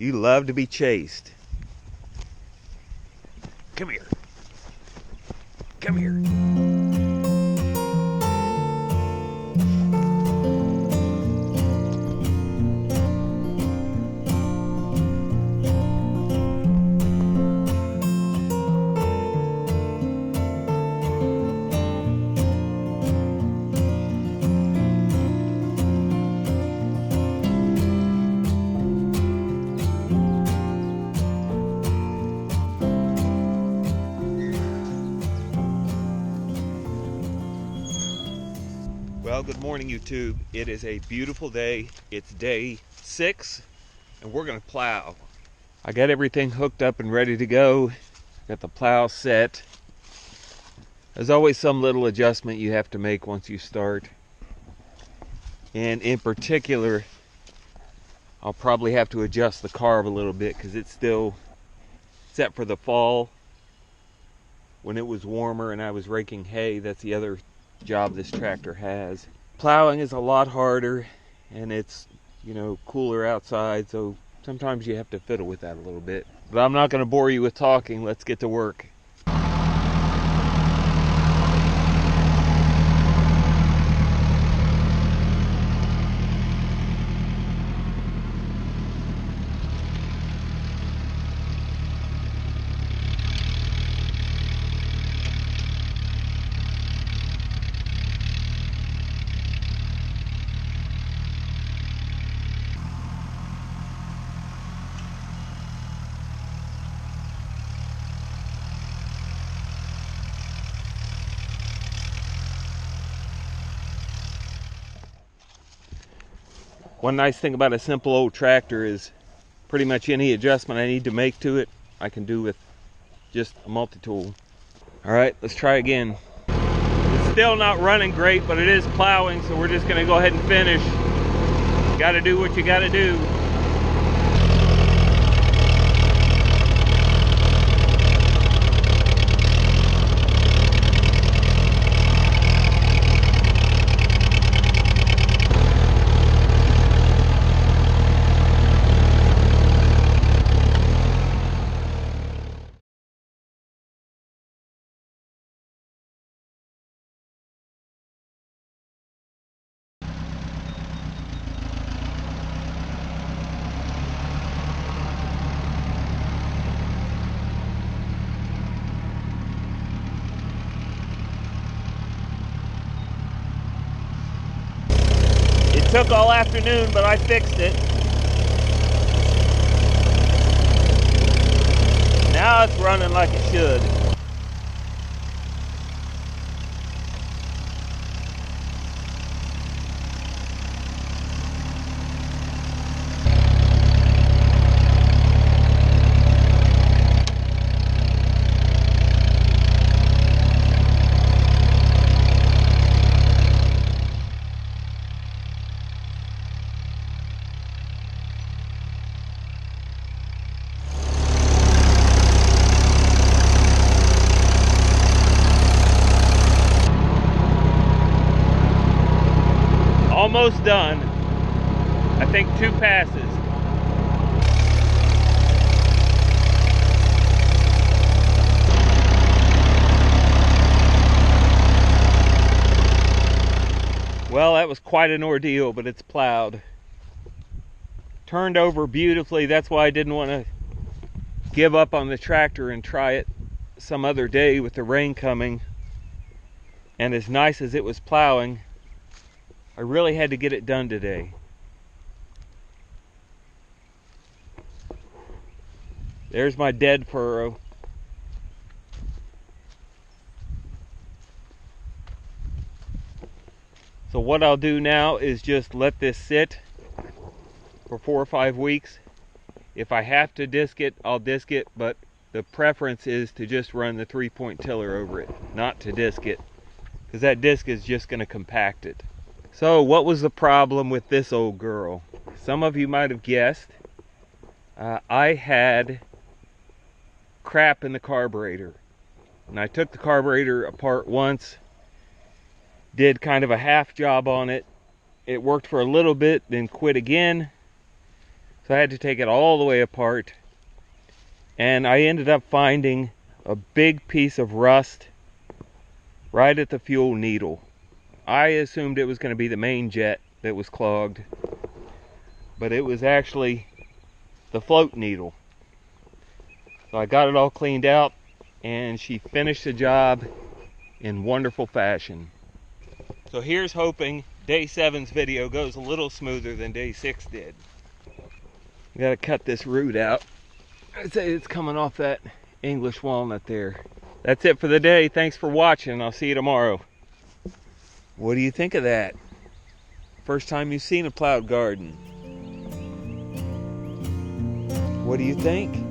You love to be chased. Come here. Come here. Well, good morning, YouTube. It is a beautiful day. It's day 6, and we're gonna plow. I got everything hooked up and ready to go. Got the plow set. There's always some little adjustment you have to make once you start. And in particular, I'll probably have to adjust the carb a little bit because it's still set for the fall. When it was warmer and I was raking hay, that's the other job this tractor has. Plowing is a lot harder and it's, you know, cooler outside, so sometimes you have to fiddle with that a little bit. But I'm not going to bore you with talking. Let's get to work. One nice thing about a simple old tractor is pretty much any adjustment I need to make to it, I can do with just a multi-tool. All right, let's try again. It's still not running great, but it is plowing, so we're just gonna go ahead and finish. You gotta do what you gotta do. It took all afternoon, but I fixed it. Now it's running like it should. Almost done. I think 2 passes. Well, that was quite an ordeal, but it's plowed. Turned over beautifully. That's why I didn't want to give up on the tractor and try it some other day with the rain coming. And as nice as it was plowing, I really had to get it done today. There's my dead furrow. So what I'll do now is just let this sit for 4 or 5 weeks. If I have to disc it, I'll disc it, but the preference is to just run the 3-point tiller over it, not to disc it, because that disc is just going to compact it. So what was the problem with this old girl? Some of you might have guessed. I had crap in the carburetor. And I took the carburetor apart once, did kind of a half job on it. It worked for a little bit, then quit again. So I had to take it all the way apart, and I ended up finding a big piece of rust right at the fuel needle. I assumed it was going to be the main jet that was clogged, but it was actually the float needle. So I got it all cleaned out, and she finished the job in wonderful fashion. So here's hoping day 7's video goes a little smoother than day 6 did. We gotta cut this root out. I'd say it's coming off that English walnut there. That's it for the day. Thanks for watching. I'll see you tomorrow. What do you think of that? First time you've seen a plowed garden. What do you think?